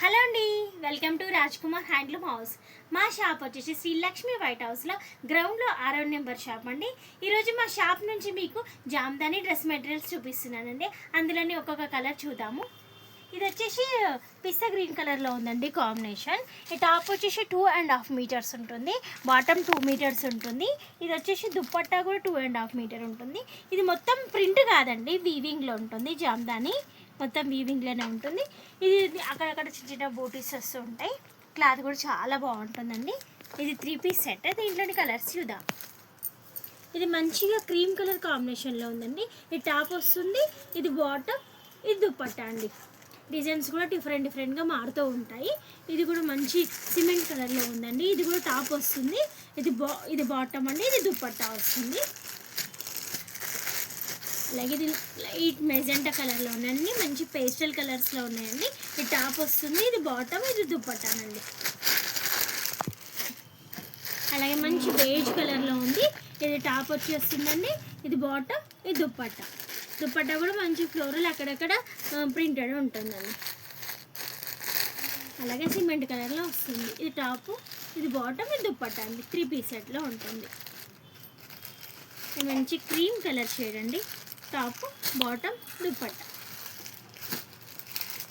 Hello అండి, welcome to Raj Kumar handloom house. మా shop వచ్చేసి శ్రీ లక్ష్మి వైట్ హౌస్లో గ్రౌండ్లో 6వ నెంబర్ షాప్ అండి. ఈరోజు మా షాప్ నుంచి మీకు జామ్దాని డ్రెస్ మెటీరియల్స్ చూపిస్తున్నానండి. అందులోని ఒక్కొక్క కలర్ చూద్దాము. ఇది వచ్చేసి పిస్తా గ్రీన్ కలర్లో ఉందండి కాంబినేషన్. ఈ టాప్ వచ్చేసి 2.5 మీటర్స్ ఉంటుంది, బాటమ్ 2 మీటర్స్ ఉంటుంది. ఇది వచ్చేసి దుప్పట్టా కూడా 2.5 మీటర్ ఉంటుంది. ఇది మొత్తం ప్రింట్ కాదండి, వీవింగ్లో ఉంటుంది. జామ్దాని మొత్తం వీవింగ్లోనే ఉంటుంది. ఇది అక్కడక్కడ చిన్న చిన్న బూటీస్ వస్తూ ఉంటాయి. క్లాత్ కూడా చాలా బాగుంటుందండి. ఇది 3 పీస్ సెట్. దీంట్లోని కలర్స్ చూద్దాం. ఇది మంచిగా క్రీమ్ కలర్ కాంబినేషన్లో ఉందండి. ఈ టాప్ వస్తుంది, ఇది బాటమ్, ఇది దుప్పట్టా అండి. డిజైన్స్ కూడా డిఫరెంట్గా మారుతూ ఉంటాయి. ఇది కూడా మంచి సిమెంట్ కలర్లో ఉందండి. ఇది కూడా టాప్ వస్తుంది, ఇది బాటమ్ అండి, ఇది దుప్పట్టా వస్తుంది. అలాగే ఇది లైట్ మెజెంటా కలర్లో ఉన్నాయండి, మంచి పేస్టల్ కలర్స్లో ఉన్నాయండి. ఇది టాప్ వస్తుంది, ఇది బాటమ్, ఇది దుప్పట్టానండి. అలాగే మంచి బేజ్ కలర్లో ఉంది. ఇది టాప్ వచ్చేస్తుందండి, ఇది బాటమ్, ఇది దుప్పట్టా. దుప్పట్టా కూడా మంచి ఫ్లోరల్ అక్కడక్కడ ప్రింటెడ్ ఉంటుందండి. అలాగే సిమెంట్ కలర్లో వస్తుంది. ఇది టాప్, ఇది బాటమ్, ఇది దుప్పట్టా అండి. 3 పీస్ సెట్లో ఉంటుంది. ఇది మంచి క్రీమ్ కలర్ షేడ్ అండి. Top, bottom, dupatta.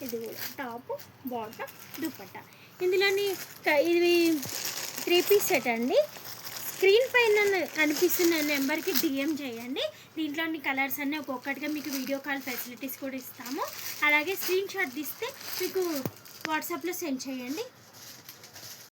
ఇది కూడా టాప్, బాటమ్, దుప్పట్టా. ఇందులోని ఇది 3 పీస్ సెట్ అండి. స్క్రీన్ పైన కనిపిస్తున్న నెంబర్కి డిఎం చేయండి. దీంట్లోని కలర్స్ అన్నీ ఒక్కొక్కటిగా మీకు వీడియో కాల్ ఫెసిలిటీస్ కూడా ఇస్తాము. అలాగే స్క్రీన్ షాట్ తీస్తే మీకు వాట్సాప్లో సెండ్ చేయండి.